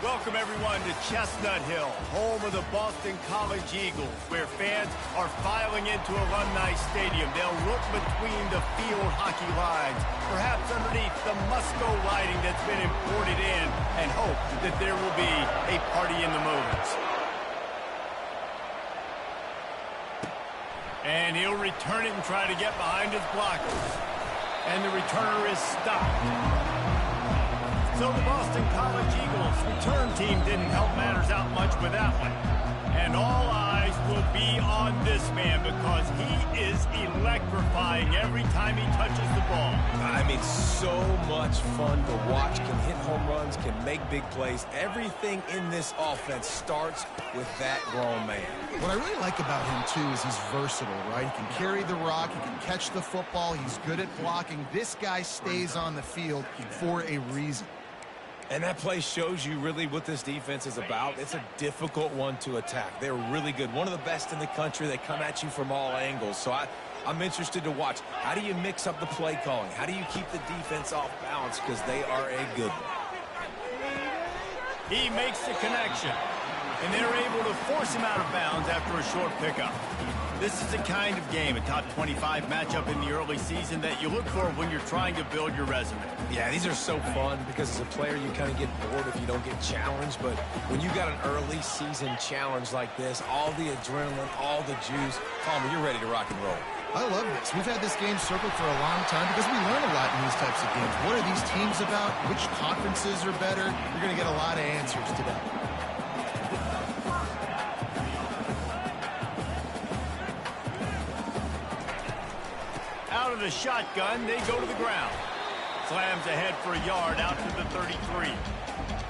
Welcome, everyone, to Chestnut Hill, home of the Boston College Eagles, where fans are filing into Alumni Stadium. They'll look between the field hockey lines, perhaps underneath the Musco lighting that's been imported in, and hope that there will be a party in the moves. And he'll return it and try to get behind his blockers. And the returner is stopped. So the Boston College Eagles return team didn't help matters out much with that one. And all eyes will be on this man because he is electrifying every time he touches the ball. I mean, so much fun to watch. Can hit home runs, can make big plays. Everything in this offense starts with that grown man. What I really like about him, too, is he's versatile, right? He can carry the rock, he can catch the football, he's good at blocking. This guy stays on the field for a reason. And that play shows you really what this defense is about. It's a difficult one to attack. They're really good. One of the best in the country. They come at you from all angles. So I'm interested to watch. How do you mix up the play calling? How do you keep the defense off balance? Because they are a good one. He makes the connection. And they're able to force him out of bounds after a short pickup. This is the kind of game, a top 25 matchup in the early season, that you look for when you're trying to build your resume. Yeah, these are so fun because as a player you kind of get bored if you don't get challenged. But when you got an early season challenge like this, all the adrenaline, all the juice, Palmer, you're ready to rock and roll. I love this. We've had this game circled for a long time because we learn a lot in these types of games. What are these teams about? Which conferences are better? You're going to get a lot of answers today. Out of the shotgun, they go to the ground. Slams ahead for a yard out to the 33.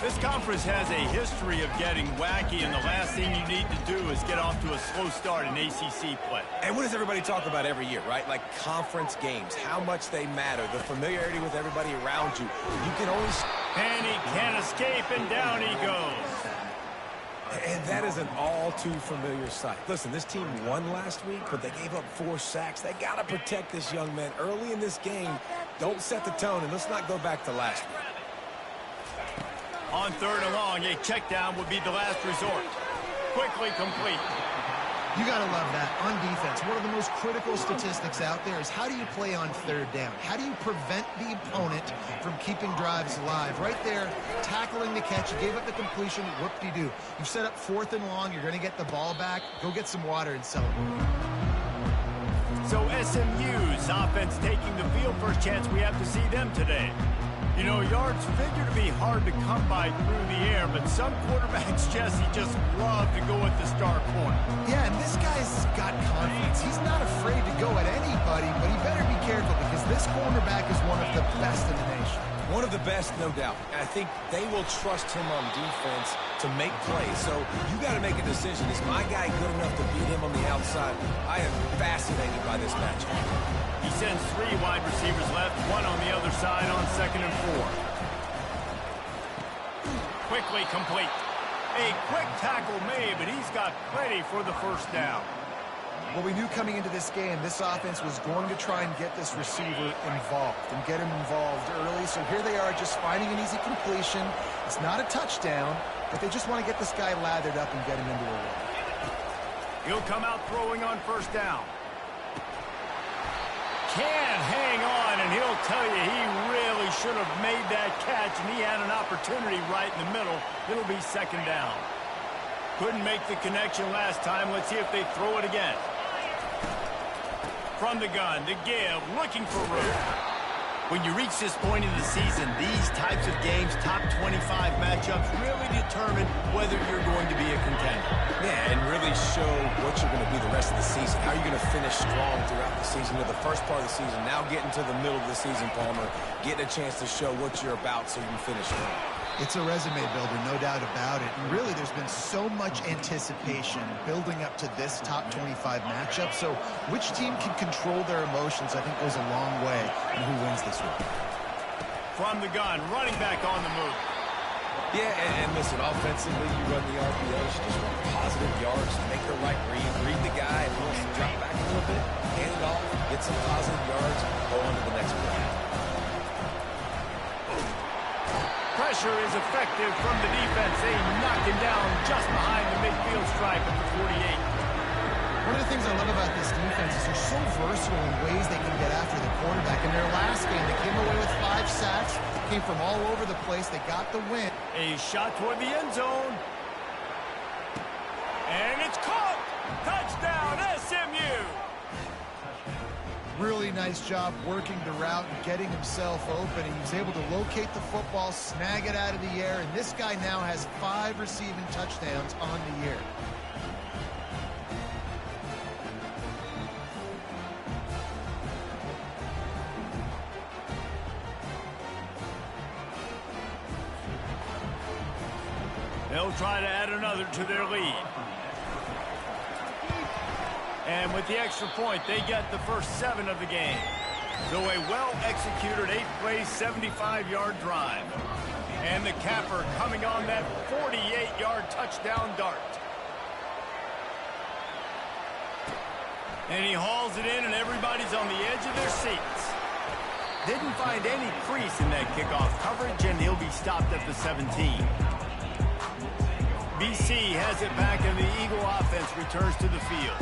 This conference has a history of getting wacky, and the last thing you need to do is get off to a slow start in ACC play. And what does everybody talk about every year, right? Like conference games, how much they matter, the familiarity with everybody around you. You can always... And he can't escape, and down he goes. And that is an all-too-familiar sight. Listen, this team won last week, but they gave up 4 sacks. They got to protect this young man early in this game. Don't set the tone, and let's not go back to last week. On 3rd and long, a check down would be the last resort. Quickly complete. You got to love that. On defense, one of the most critical statistics out there is how do you play on 3rd down? How do you prevent the opponent from keeping drives alive? Right there, tackling the catch. You gave up the completion. Whoop-de-doo. You've set up 4th and long. You're going to get the ball back. Go get some water and celebrate. So SMU's offense taking the field. First chance we have to see them today. You know, yards figure to be hard to come by through the air, but some quarterbacks, Jesse, just love to go at the star corner. Yeah, and this guy's got confidence. He's not afraid to go at anybody, but he better be careful because this cornerback is one of the best in the nation. One of the best, no doubt. And I think they will trust him on defense to make plays. So you got to make a decision. Is my guy good enough to beat him on the outside? I am fascinated by this matchup. He sends 3 wide receivers left, 1 on the other side on 2nd and 4. Quickly complete. A quick tackle made, but he's got plenty for the first down. Well, we knew coming into this game, this offense was going to try and get this receiver involved and get him involved early. So here they are just finding an easy completion. It's not a touchdown, but they just want to get this guy lathered up and get him into a run. He'll come out throwing on 1st down. Can't hang on, and he'll tell you he really should have made that catch, and he had an opportunity right in the middle. It'll be 2nd down. Couldn't make the connection last time. Let's see if they throw it again. From the gun, the give, looking for room. When you reach this point in the season, these types of games, top 25 matchups, really determine whether you're going to be a contender. Yeah, and really show what you're going to be the rest of the season. How are you going to finish strong throughout the season, to the first part of the season, now getting to the middle of the season, Palmer, getting a chance to show what you're about so you can finish strong. It's a resume builder, no doubt about it. And really, there's been so much anticipation building up to this top 25 matchup. So which team can control their emotions, I think, goes a long way in who wins this week. From the gun, running back on the move. Yeah, and listen, offensively, you run the RPOs, you just run positive yards, make the right read the guy, and we'll drop back a little bit, hand it off, get some positive yards, go on to the next play. Pressure pressure is effective from the defense. They knock him down just behind the midfield stripe at the 48. One of the things I love about this defense is they're so versatile in ways they can get after the quarterback. In their last game, they came away with 5 sacks, came from all over the place. They got the win. A shot toward the end zone. And it's caught. Touchdown, SMU. Really nice job working the route and getting himself open. He was able to locate the football, snag it out of the air, and this guy now has 5 receiving touchdowns on the year. They'll try to add another to their lead. And with the extra point, they get the first 7 of the game. So a well-executed 8-play, 75-yard drive. And the capper coming on that 48-yard touchdown dart. And he hauls it in, and everybody's on the edge of their seats. Didn't find any crease in that kickoff coverage, and he'll be stopped at the 17. BC has it back, and the Eagle offense returns to the field.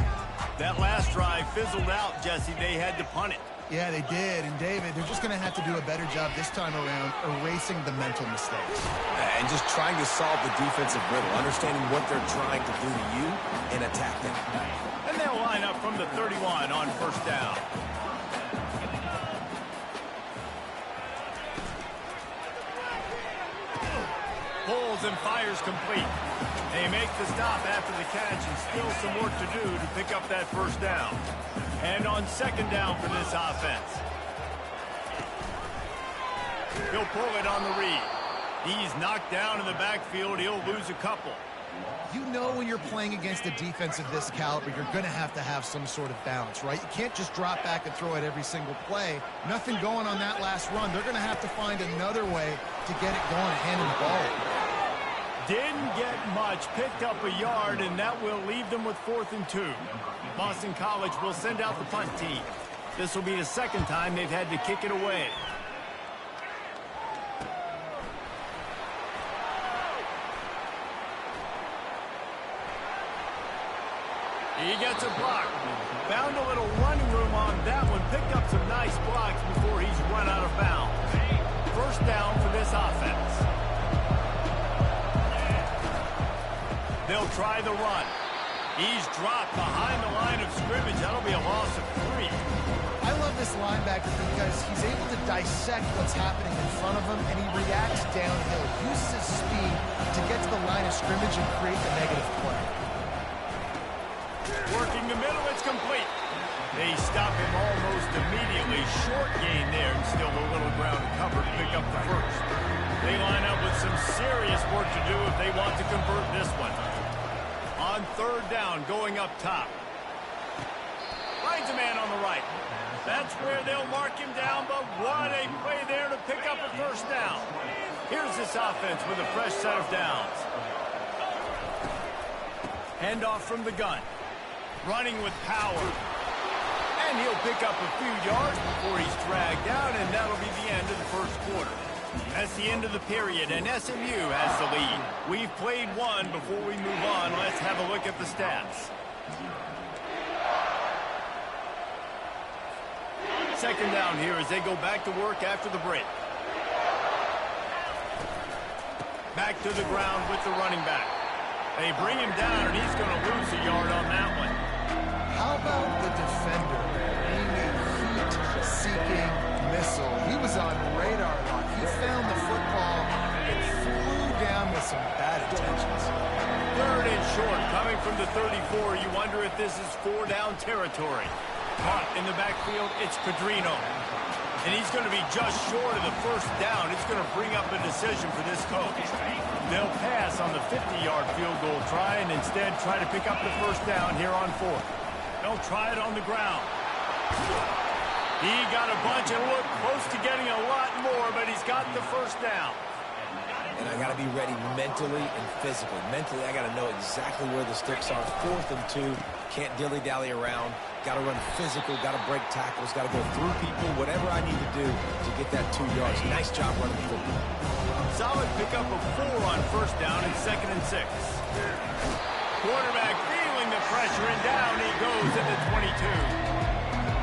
That last drive fizzled out, Jesse. They had to punt it. Yeah, they did. And, David, they're just going to have to do a better job this time around erasing the mental mistakes. And just trying to solve the defensive riddle, understanding what they're trying to do to you and attack them. And they'll line up from the 31 on first down. Pulls and fires complete. They make the stop after the catch, and still some work to do to pick up that first down. And on second down for this offense. He'll pull it on the read. He's knocked down in the backfield. He'll lose a couple. You know when you're playing against a defense of this caliber, you're going to have some sort of balance, right? You can't just drop back and throw it every single play. Nothing going on that last run. They're going to have to find another way to get it going and handing the ball. Didn't get much, picked up a yard, and that will leave them with 4th and 2. Boston College will send out the punt team. This will be the second time they've had to kick it away. He gets a block. Found a little running room on that one. Picked up some nice blocks before he's run out of bounds. First down for this offense. They'll try the run. He's dropped behind the line of scrimmage. That'll be a loss of 3. I love this linebacker because he's able to dissect what's happening in front of him, and he reacts downhill, uses his speed to get to the line of scrimmage and create the negative play. Working the middle, it's complete. They stop him almost immediately. Short gain there, and still a little ground cover to pick up the first. They line up with some serious work to do if they want to convert this one. On third down, going up top. Finds a man on the right. That's where they'll mark him down, but what a play there to pick up a first down. Here's this offense with a fresh set of downs. Handoff from the gun. Running with power. And he'll pick up a few yards before he's dragged down, and that'll be the end of the first quarter. That's the end of the period, and SMU has the lead. We've played one. Before we move on, let's have a look at the stats. Second down here as they go back to work after the break. Back to the ground with the running back. They bring him down, and he's going to lose a yard on that one. How about the defender being a heat-seeking missile? He was on radar lock. He found the football and flew down with some bad intentions. Third and short, coming from the 34. You wonder if this is 4-down territory. Caught in the backfield, it's Pedrino. And he's going to be just short of the first down. It's going to bring up a decision for this coach. They'll pass on the 50-yard field goal try and instead try to pick up the first down here on 4th. They'll try it on the ground. He got a bunch and looked close to getting a lot more, but he's got the first down. And I got to be ready mentally and physically. Mentally, I got to know exactly where the sticks are. 4th and 2. Can't dilly-dally around. Got to run physical, got to break tackles, got to go through people, whatever I need to do to get that 2 yards. Nice job running the football. Solid pickup of 4 on first down and 2nd and 6. Quarterback feeling the pressure, and down he goes at the 22.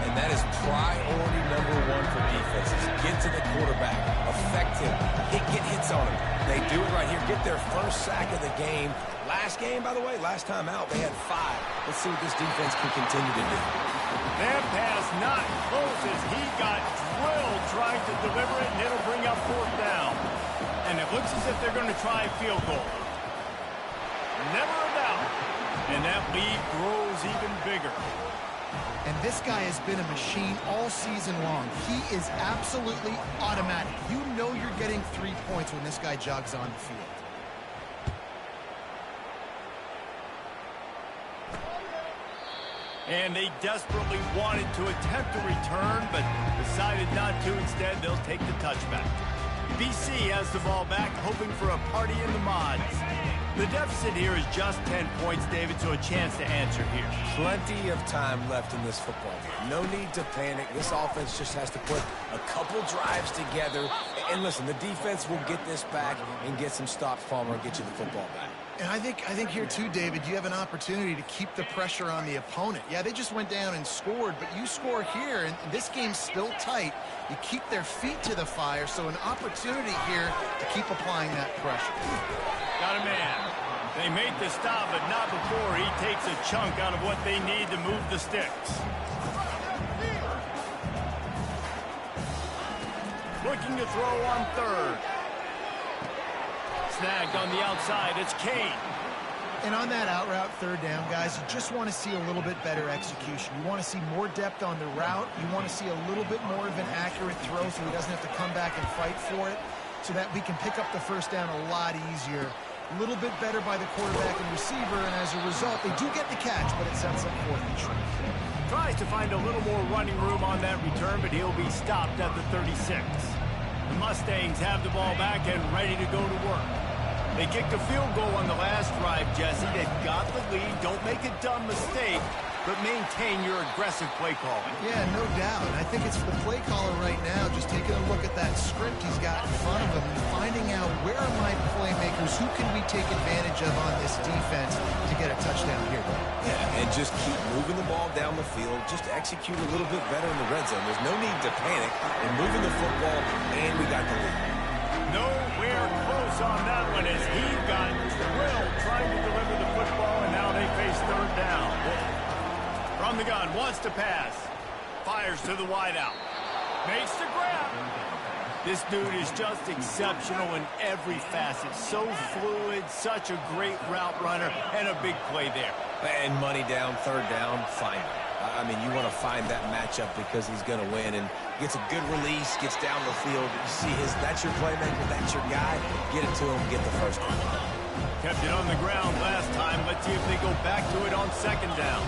And that is priority number 1 for defenses. Get to the quarterback, affect him, get hits on him. They do it right here. Get their first sack of the game. Last game, by the way, last time out, they had 5. Let's see what this defense can continue to do. That pass not close as he got drilled trying to deliver it, and it'll bring up 4th down. And it looks as if they're going to try a field goal. Never a doubt. And that lead grows even bigger. And this guy has been a machine all season long. He is absolutely automatic. You know you're getting 3 points when this guy jogs on the field. And they desperately wanted to attempt a return, but decided not to. Instead, they'll take the touchback. BC has the ball back, hoping for a party in the mods. The deficit here is just 10 points, David, so a chance to answer here. Plenty of time left in this football game. No need to panic. This offense just has to put a couple drives together. And listen, the defense will get this back and get some stops, Palmer, and get you the football back. And I think here too, David, you have an opportunity to keep the pressure on the opponent. Yeah, they just went down and scored, but you score here, and this game's still tight. You keep their feet to the fire, so an opportunity here to keep applying that pressure. Got a man. They make the stop, but not before he takes a chunk out of what they need to move the sticks. Looking to throw on 3rd. Snagged on the outside. It's Kane. And on that out route 3rd down, guys, you just want to see a little bit better execution. You want to see more depth on the route. You want to see a little bit more of an accurate throw so he doesn't have to come back and fight for it, so that we can pick up the 1st down a lot easier. A little bit better by the quarterback and receiver, and as a result, they do get the catch, but it sets up 4th and short. Tries to find a little more running room on that return, but he'll be stopped at the 36. The Mustangs have the ball back and ready to go to work. They kicked a field goal on the last drive, Jesse. They've got the lead. Don't make a dumb mistake, but maintain your aggressive play calling. Yeah, no doubt. I think it's the play caller right now just taking a look at that script he's got in front of him and finding out where are my playmakers, who can we take advantage of on this defense to get a touchdown here. Yeah, and just keep moving the ball down the field. Just execute a little bit better in the red zone. There's no need to panic. We're moving the football, and we got the lead. Nowhere close on that one as he got drilled trying to deliver the football, and now they face 3rd down. From the gun, wants to pass. Fires to the wideout. Makes the grab. This dude is just exceptional in every facet. So fluid, such a great route runner, and a big play there. And money down, 3rd down, find him. I mean, you want to find that matchup because he's going to win, and gets a good release, gets down the field. You see that's your playmaker, that's your guy. Get it to him, get the 1st down. Kept it on the ground last time. Let's see if they go back to it on 2nd down.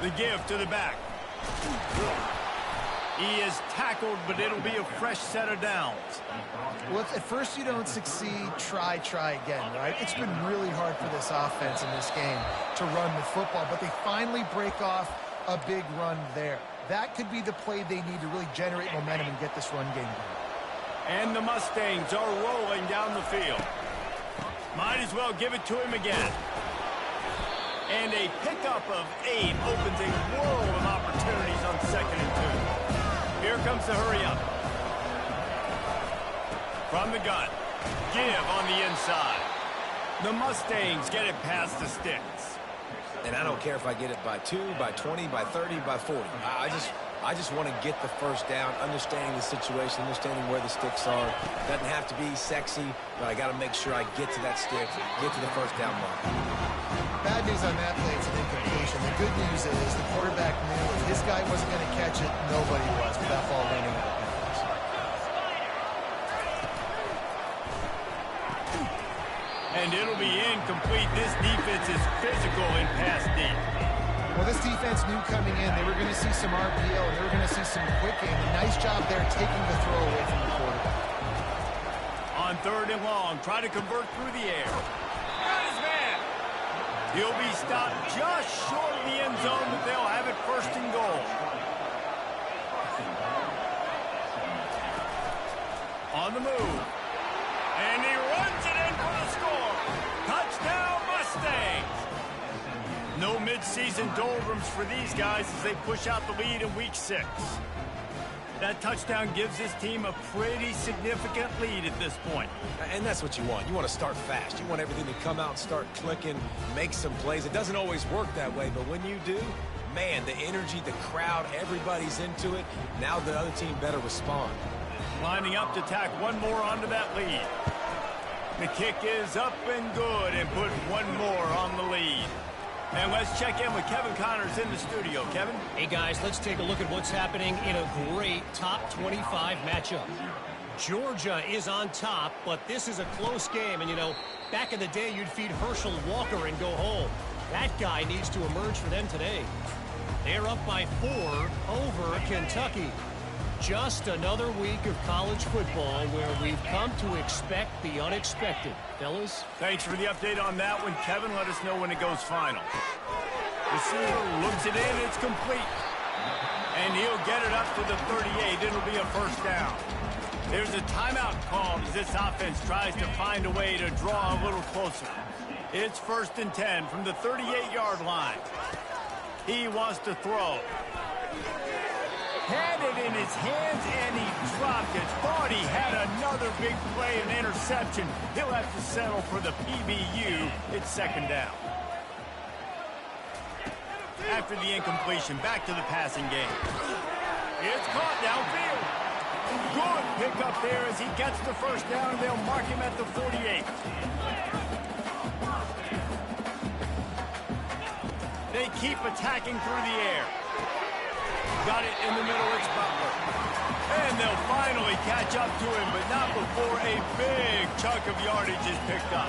The give to the back. He is tackled, but it'll be a fresh set of downs. Well, if at first you don't succeed, try again, right? It's been really hard for this offense in this game to run the football, but they finally break off a big run there. That could be the play they need to really generate momentum and get this run game going. And the Mustangs are rolling down the field. Might as well give it to him again. And a pickup of 8 opens a world of opportunities on 2nd and 2. Here comes the hurry up. From the gun. Give on the inside. The Mustangs get it past the sticks. And I don't care if I get it by 2, by 20, by 30, by 40. I just want to get the 1st down, understanding the situation, understanding where the sticks are. Doesn't have to be sexy, but I got to make sure I get to that stick, get to the 1st down mark. Bad news on that play, it's an incompletion. The good news is the quarterback knew if this guy wasn't going to catch it, nobody was with that ball landing on the pass. And it'll be incomplete. This defense is physical in pass deep. Well, this defense knew coming in they were going to see some RPO, they were going to see some quick game. A nice job there taking the throw away from the quarterback. On 3rd and long, try to convert through the air. Got his man. He'll be stopped just short of the end zone, but they'll have it first and goal. On the move. And he runs it in for the score. Touchdown, Mustangs. No mid-season doldrums for these guys as they push out the lead in Week 6. That touchdown gives his team a pretty significant lead at this point. And that's what you want. You want to start fast. You want everything to come out and start clicking, make some plays. It doesn't always work that way, but when you do, man, the energy, the crowd, everybody's into it. Now the other team better respond. Lining up to tack one more onto that lead. The kick is up and good and put one more on the lead. And let's check in with Kevin Connors in the studio. Kevin? Hey, guys, let's take a look at what's happening in a great top 25 matchup. Georgia is on top, but this is a close game. And, you know, back in the day, you'd feed Herschel Walker and go home. That guy needs to emerge for them today. They're up by 4 over Kentucky. Just another week of college football where we've come to expect the unexpected. Fellas? Thanks for the update on that one, Kevin. Let us know when it goes final. Receiver looks it in. It's complete. And he'll get it up to the 38. It'll be a first down. There's a timeout called as this offense tries to find a way to draw a little closer. It's 1st and 10 from the 38-yard line. He wants to throw. Had it in his hands, and he dropped it. Thought he had another big play, an interception. He'll have to settle for the PBU. It's 2nd down. After the incompletion, back to the passing game. It's caught downfield. Good pickup there as he gets the first down, and they'll mark him at the 48. They keep attacking through the air. Got it in the middle, it's Butler. And they'll finally catch up to him, but not before a big chunk of yardage is picked up.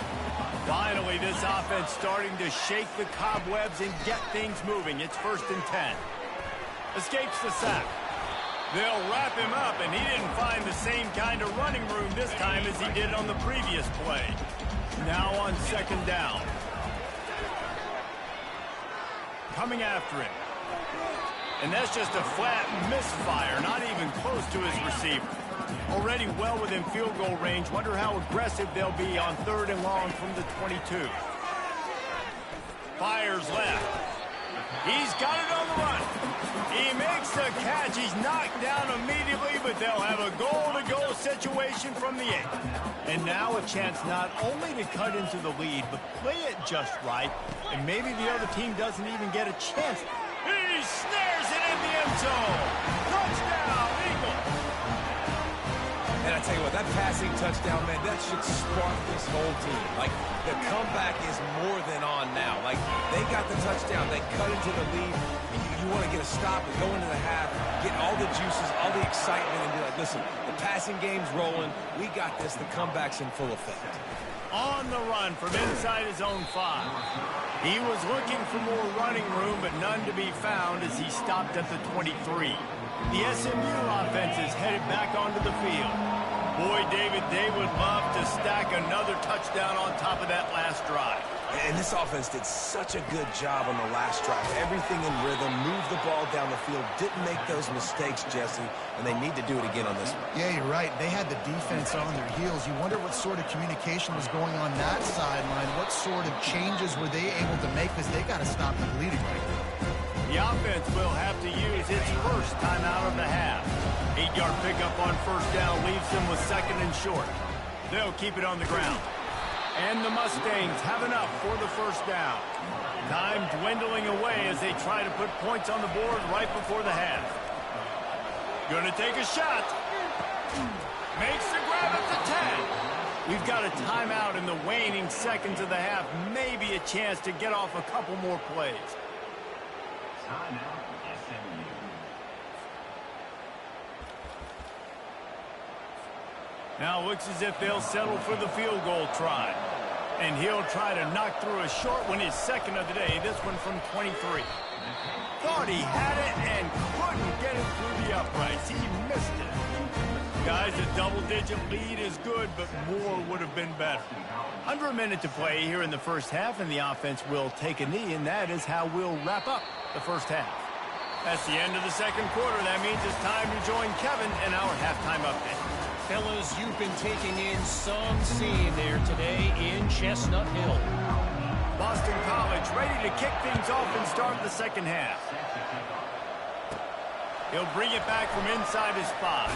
Finally, this offense starting to shake the cobwebs and get things moving. It's 1st and 10. Escapes the sack. They'll wrap him up, and he didn't find the same kind of running room this time as he did on the previous play. Now on 2nd down. Coming after him. And that's just a flat misfire, not even close to his receiver. Already well within field goal range. Wonder how aggressive they'll be on 3rd and long from the 22. Fires left. He's got it on the run. He makes the catch. He's knocked down immediately, but they'll have a goal-to-go situation from the 8. And now a chance not only to cut into the lead, but play it just right. And maybe the other team doesn't even get a chance. He snares it in the end zone. Touchdown, Eagles. And I tell you what, that passing touchdown, man, that should spark this whole team. Like, the comeback is more than on now. Like, they got the touchdown. They cut into the lead. You want to get a stop and go into the half, get all the juices, all the excitement, and be like, listen, the passing game's rolling. We got this. The comeback's in full effect. On the run from inside his own 5. He was looking for more running room, but none to be found as he stopped at the 23. The SMU offense is headed back onto the field. Boy, David, they would love to stack another touchdown on top of that last drive. And this offense did such a good job on the last drive. Everything in rhythm, moved the ball down the field, didn't make those mistakes, Jesse, and they need to do it again on this one. Yeah, you're right. They had the defense on their heels. You wonder what sort of communication was going on that sideline. What sort of changes were they able to make, because they got to stop the bleeding right now. The offense will have to use its first timeout of the half. 8-yard pickup on 1st down leaves them with 2nd and short. They'll keep it on the ground. And the Mustangs have enough for the first down. Time dwindling away as they try to put points on the board right before the half. Gonna take a shot. Makes the grab at the 10. We've got a timeout in the waning seconds of the half. Maybe a chance to get off a couple more plays. Now it looks as if they'll settle for the field goal try. And he'll try to knock through a short one, his 2nd of the day, this one from 23. Thought he had it and couldn't get it through the uprights. He missed it. Guys, a double-digit lead is good, but more would have been better. Under a minute to play here in the first half, and the offense will take a knee, and that is how we'll wrap up the first half. That's the end of the second quarter. That means it's time to join Kevin in our halftime update. Fellas, you've been taking in some scene there today in Chestnut Hill. Boston College ready to kick things off and start the second half. He'll bring it back from inside his 5.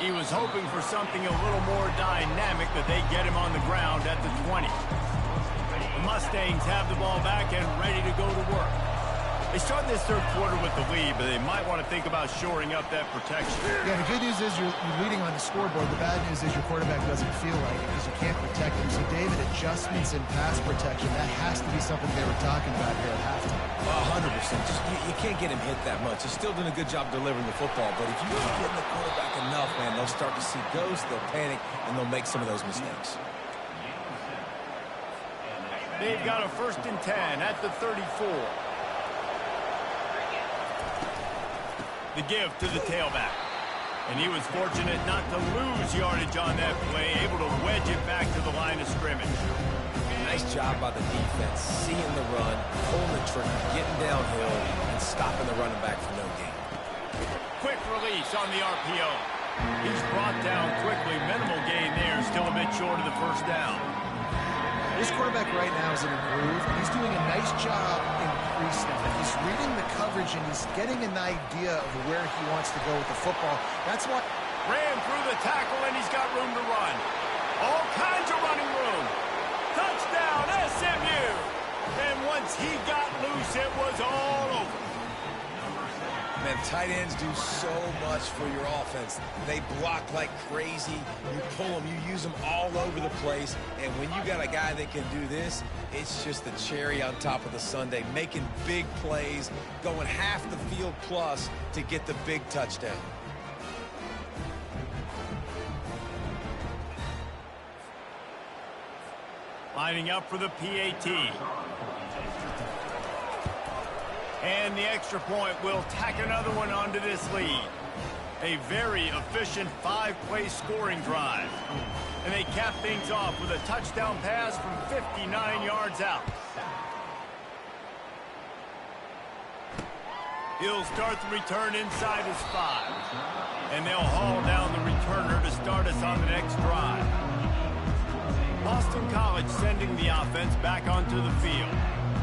He was hoping for something a little more dynamic, but they get him on the ground at the 20. The Mustangs have the ball back and ready to go to work. They start this third quarter with the lead, but they might want to think about shoring up that protection. Yeah, the good news is you're leading on the scoreboard. The bad news is your quarterback doesn't feel like it because you can't protect him. So, David, adjustments in pass protection, that has to be something they were talking about here at halftime. 100%. Just, you can't get him hit that much. He's still doing a good job delivering the football, but if you keep hitting the quarterback enough, man, they'll start to see ghosts, they'll panic, and they'll make some of those mistakes. They've got a 1st and 10 at the 34. The give to the tailback. And he was fortunate not to lose yardage on that play, able to wedge it back to the line of scrimmage. Nice job by the defense, seeing the run, pulling the trigger, getting downhill, and stopping the running back for no gain. Quick release on the RPO. He's brought down quickly. Minimal gain there, still a bit short of the first down. This quarterback right now is in a groove, and he's doing a nice job in pre-snap. He's reading the coverage, and he's getting an idea of where he wants to go with the football. That's why... Ran through the tackle, and he's got room to run. All kinds of running room. Touchdown, SMU! And once he got loose, it was all over. Man, tight ends do so much for your offense. They block like crazy. You pull them, you use them all over the place. And when you got a guy that can do this, it's just the cherry on top of the sundae, making big plays, going half the field plus to get the big touchdown. Lining up for the PAT. And the extra point will tack another one onto this lead. A very efficient 5-play scoring drive. And they cap things off with a touchdown pass from 59 yards out. He'll start the return inside his 5. And they'll haul down the returner to start us on the next drive. Boston College sending the offense back onto the field.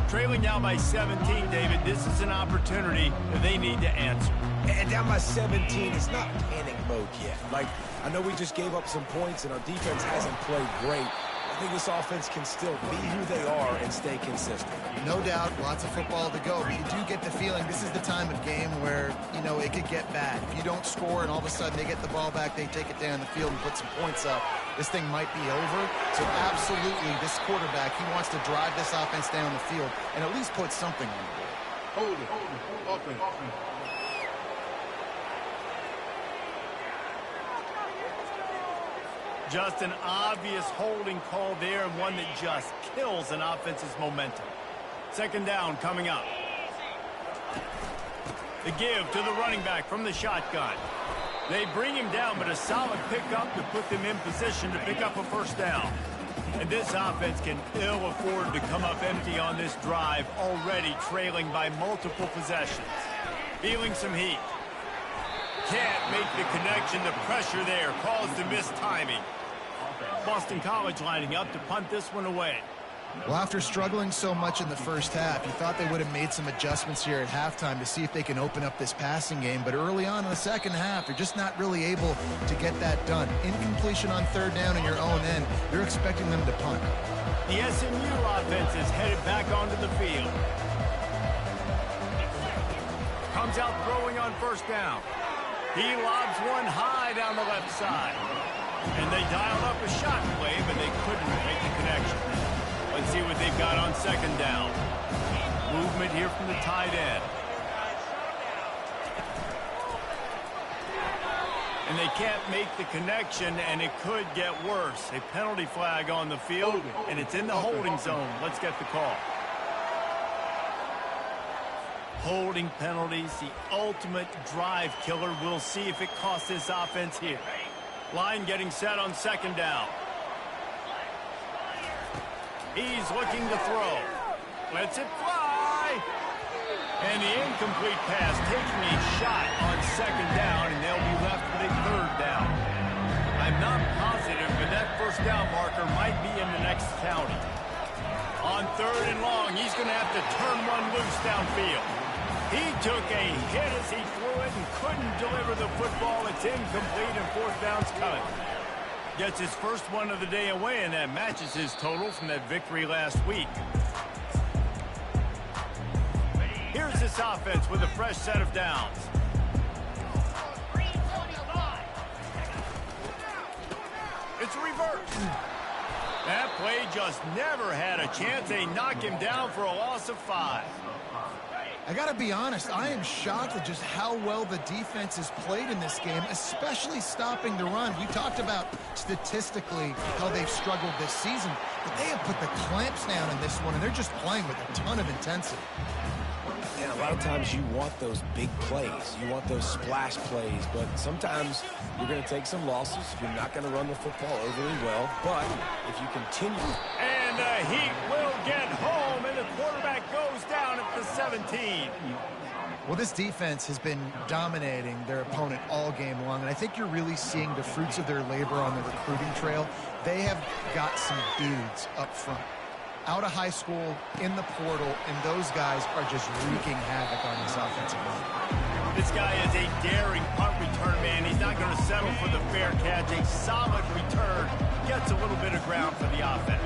Trailing down by 17, David, this is an opportunity that they need to answer. And down by 17, it's not panic mode yet. Like, I know we just gave up some points and our defense hasn't played great. I think this offense can still be who they are and stay consistent. No doubt, lots of football to go, but you do get the feeling this is the time of game where, you know, it could get bad. If you don't score and all of a sudden they get the ball back, they take it down the field and put some points up, this thing might be over. So absolutely, this quarterback, he wants to drive this offense down the field and at least put something on the board. Hold it. Offense. Just an obvious holding call there, and one that just kills an offense's momentum. Second down coming up. The give to the running back from the shotgun. They bring him down, but a solid pickup to put them in position to pick up a first down. And this offense can ill afford to come up empty on this drive, already trailing by multiple possessions. Feeling some heat. Can't make the connection. The pressure there caused the missed timing. Boston College lining up to punt this one away. Well, after struggling so much in the first half, you thought they would have made some adjustments here at halftime to see if they can open up this passing game. But early on in the second half, they're just not really able to get that done. Incompletion on third down in your own end, you're expecting them to punt. The SMU offense is headed back onto the field. Comes out throwing on first down. He lobs one high down the left side. And they dialed up a shot play, but they couldn't make the connection. Let's see what they've got on second down. Movement here from the tight end. And they can't make the connection, and it could get worse. A penalty flag on the field, and it's in the holding zone. Let's get the call. Holding penalties, the ultimate drive killer. We'll see if it costs this offense here. Line getting set on second down. He's looking to throw. Lets it fly. And the incomplete pass taking a shot on second down, and they'll be left with a third down. I'm not positive, but that first down marker might be in the next county. On third and long, he's going to have to turn one loose downfield. He took a hit as he threw it and couldn't deliver the football. It's incomplete, and fourth down's coming. Gets his first one of the day away, and that matches his total from that victory last week. Here's this offense with a fresh set of downs. It's a reverse. That play just never had a chance. They knock him down for a loss of 5. I got to be honest, I am shocked at just how well the defense has played in this game, especially stopping the run. We talked about statistically how they've struggled this season, but they have put the clamps down in this one, and they're just playing with a ton of intensity. Yeah, a lot of times you want those big plays. You want those splash plays, but sometimes you're going to take some losses. You're not going to run the football overly well, but if you continue... And the Heat will get home, and the quarterback goes down at the 17. Well, this defense has been dominating their opponent all game long, and I think you're really seeing the fruits of their labor on the recruiting trail. They have got some dudes up front, out of high school, in the portal, and those guys are just wreaking havoc on this offensive line. This guy is a daring punt return man. He's not going to settle for the fair catch. A solid return. Gets a little bit of ground for the offense.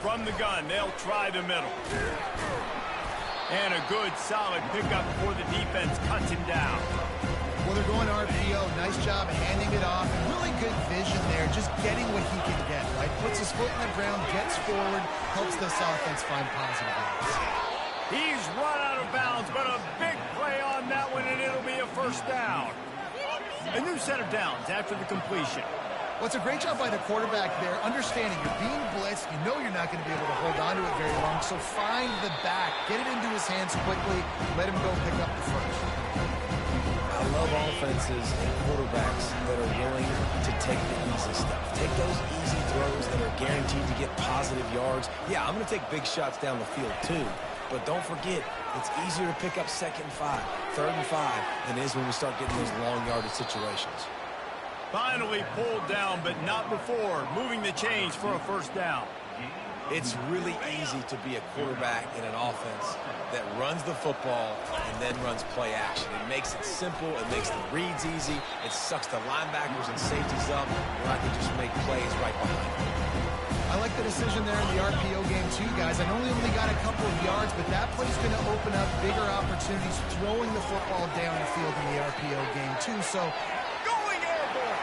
From the gun, they'll try the middle. And a good, solid pickup before the defense cuts him down. Well, they're going RPO. Nice job handing it off. And really good vision there, just getting what he can get, right? Puts his foot in the ground, gets forward, helps this offense find positive runs. He's run out of bounds, but a big play on that one, and it'll be a first down. A new set of downs after the completion. Well, it's a great job by the quarterback there, understanding you're being blitzed. You know you're not going to be able to hold on to it very long, so find the back. Get it into his hands quickly. Let him go pick up the first. I love offenses and quarterbacks that are willing to take the easy stuff. Take those easy throws that are guaranteed to get positive yards. Yeah, I'm going to take big shots down the field too, but don't forget, it's easier to pick up second and 5, third and 5 than it is when we start getting those long yardage situations. Finally pulled down, but not before. Moving the chains for a first down. It's really easy to be a quarterback in an offense that runs the football and then runs play action. It makes it simple. It makes the reads easy. It sucks the linebackers and safeties up, where I can just make plays right behind them. I like the decision there in the RPO game too, guys. I know he only got a couple of yards, but that play's going to open up bigger opportunities throwing the football down the field in the RPO game too. So, going airborne.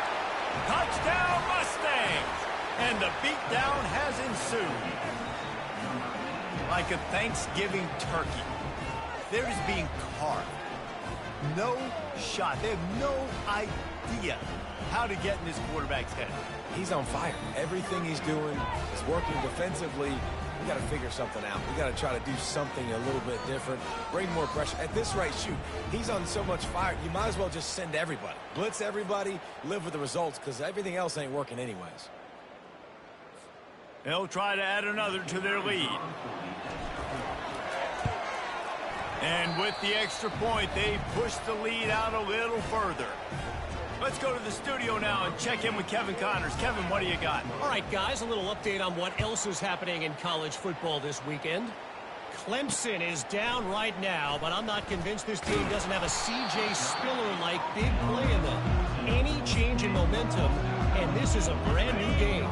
Touchdown Mustangs. And the beatdown has ensued. Like a Thanksgiving turkey, they're just being carved. No shot. They have no idea how to get in this quarterback's head. He's on fire. Everything he's doing is working defensively. We got to figure something out. We got to try to do something a little bit different, bring more pressure. At this rate, shoot, he's on so much fire, you might as well just send everybody. Blitz everybody, live with the results, because everything else ain't working anyways. They'll try to add another to their lead. And with the extra point, they push the lead out a little further. Let's go to the studio now and check in with Kevin Connors. Kevin, what do you got? All right, guys, a little update on what else is happening in college football this weekend. Clemson is down right now, but I'm not convinced this team doesn't have a C.J. Spiller-like big play in them. Any change in momentum, and this is a brand new game.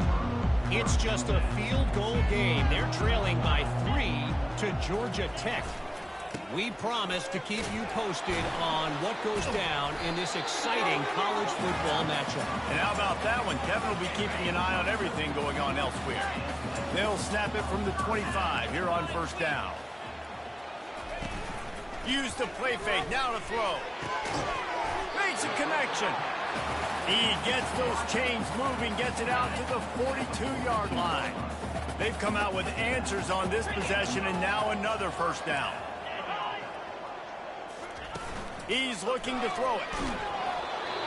It's just a field goal game. They're trailing by 3 to Georgia Tech. We promise to keep you posted on what goes down in this exciting college football matchup. And how about that one? Kevin will be keeping an eye on everything going on elsewhere. They'll snap it from the 25 here on first down. Use the play fake. Now to throw. Makes a connection. He gets those chains moving, gets it out to the 42-yard line. They've come out with answers on this possession, and now another first down. He's looking to throw it.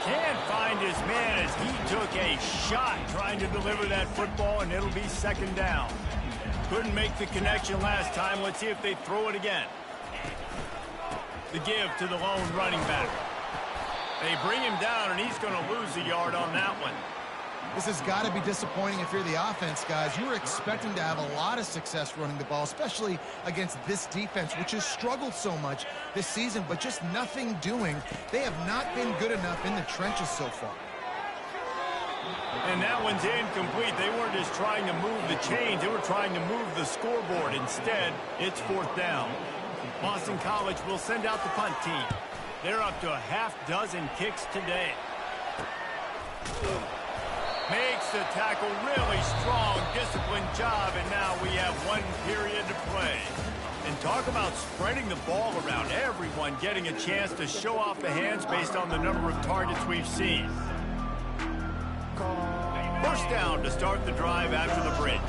Can't find his man as he took a shot trying to deliver that football, and it'll be second down. Couldn't make the connection last time. Let's see if they throw it again. The give to the lone running back. They bring him down, and he's going to lose a yard on that one. This has got to be disappointing if you're the offense, guys. You were expecting to have a lot of success running the ball, especially against this defense, which has struggled so much this season, but just nothing doing. They have not been good enough in the trenches so far. And that one's incomplete. They weren't just trying to move the chains. They were trying to move the scoreboard. Instead, it's fourth down. Boston College will send out the punt team. They're up to a half dozen kicks today. Makes the tackle, really strong, disciplined job, and now we have one period to play. And talk about spreading the ball around, everyone getting a chance to show off the hands based on the number of targets we've seen. First down to start the drive after the bridge.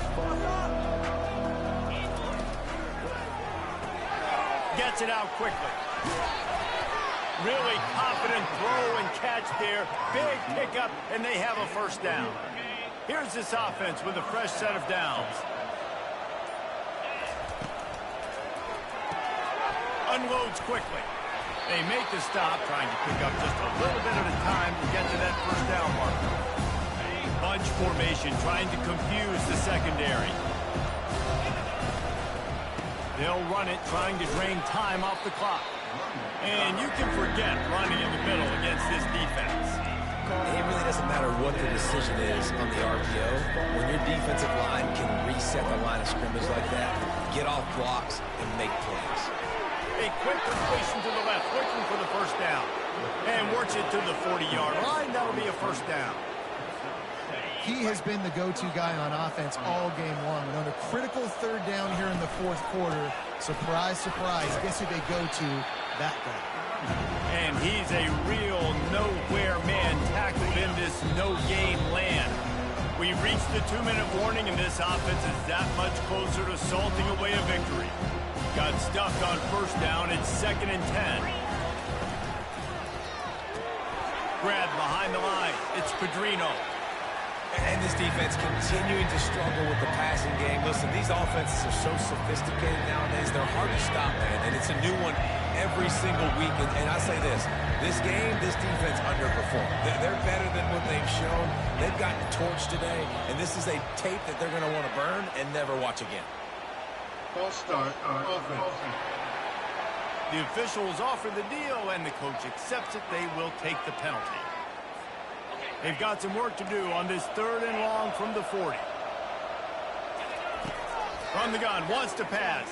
Gets it out quickly. Really confident throw and catch there. Big pickup, and they have a first down. Here's this offense with a fresh set of downs. Unloads quickly. They make the stop, trying to pick up just a little bit at a time to get to that first down marker. Bunch formation, trying to confuse the secondary. They'll run it, trying to drain time off the clock. And you can forget running in the middle against this defense. It really doesn't matter what the decision is on the RPO. When your defensive line can reset the line of scrimmage like that, get off blocks and make plays. A quick completion to the left, looking for the first down. And works it to the 40-yard line. That'll be a first down. He has been the go-to guy on offense all game long. And on a critical third down here in the fourth quarter, surprise, surprise, guess who they go to? That guy. And he's a real nowhere man tackled in this no-game land. We've reached the 2-minute warning, and this offense is that much closer to salting away a victory. Got stuffed on first down. It's 2nd and 10. Grab behind the line. It's Pedrino. And this defense continuing to struggle with the passing game. Listen, these offenses are so sophisticated nowadays. They're hard to stop, man. And it's a new one every single week. And I say this game, this defense underperformed. They're better than what they've shown. They've gotten torched today. And this is a tape that they're going to want to burn and never watch again. False start on offense. The officials offer the deal, and the coach accepts it. They will take the penalty. They've got some work to do on this 3rd and long from the 40. From the gun, wants to pass.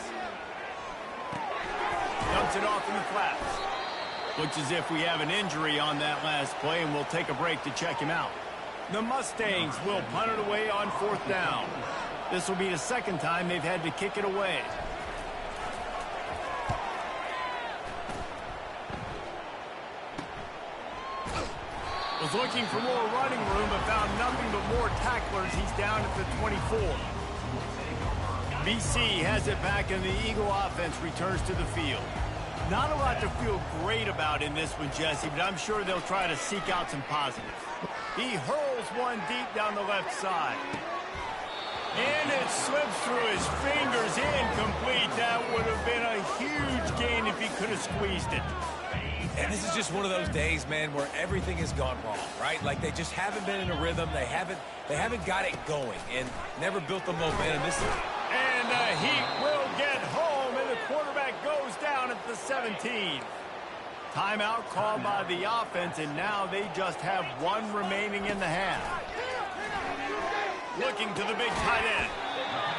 Dumps it off in the flats. Looks as if we have an injury on that last play, and we'll take a break to check him out. The Mustangs will punt it away on 4th down. This will be the 2nd time they've had to kick it away. Was looking for more running room, but found nothing but more tacklers. He's down at the 24. BC has it back, and the Eagle offense returns to the field. Not a lot to feel great about in this one, Jesse, but I'm sure they'll try to seek out some positives. He hurls one deep down the left side. And it slips through his fingers, incomplete. That would have been a huge gain if he could have squeezed it. And this is just one of those days, man, where everything has gone wrong, right? Like they just haven't been in a rhythm. They haven't got it going and never built the momentum. And the Heat will get home, and the quarterback goes down at the 17. Timeout called by the offense, and now they just have one remaining in the half. Looking to the big tight end.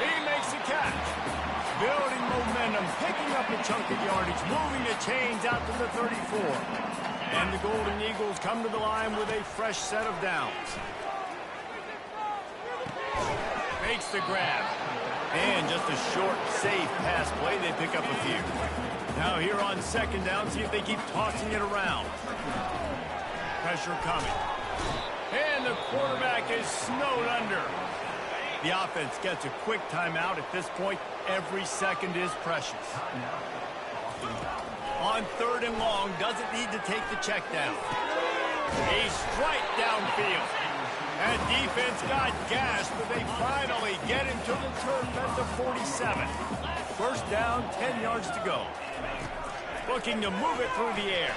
He makes the catch. Building momentum, picking up a chunk of yardage, moving the chains out to the 34. And the Golden Eagles come to the line with a fresh set of downs. Makes the grab. And just a short, safe pass play. They pick up a few. Now here on 2nd down, see if they keep tossing it around. Pressure coming. And the quarterback is snowed under. The offense gets a quick timeout. At this point, every second is precious. On on 3rd and long. Doesn't need to take the check down. A strike downfield. That defense got gassed, but they finally get him to the turf at the 47. First down, 10 yards to go. Looking to move it through the air.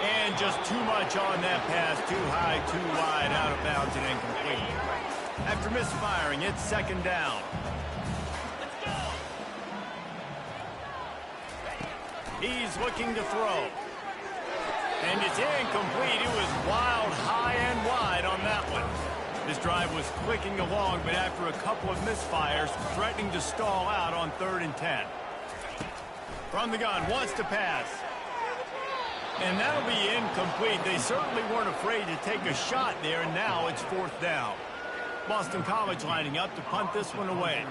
And just too much on that pass. Too high, too wide, out of bounds and incomplete. After misfiring, it's 2nd down. He's looking to throw. And it's incomplete. It was wild, high and wide on that one. This drive was clicking along, but after a couple of misfires, threatening to stall out on 3rd and 10. From the gun, wants to pass. And that'll be incomplete. They certainly weren't afraid to take a shot there, and now it's 4th down. Boston College lining up to punt this one away.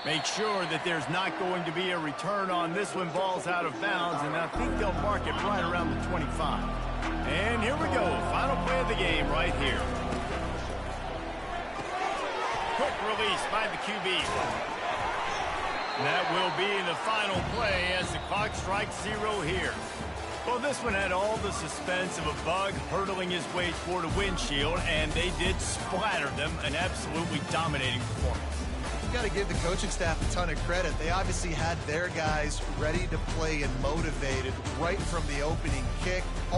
Make sure that there's not going to be a return on this one. Ball's out of bounds, and I think they'll mark it right around the 25. And here we go. Final play of the game right here. Quick release by the QB. And that will be the final play as the clock strikes 0 here. Well, this one had all the suspense of a bug hurtling his way toward a windshield, and they did splatter them. An absolutely dominating performance. You've got to give the coaching staff a ton of credit. They obviously had their guys ready to play and motivated right from the opening kick.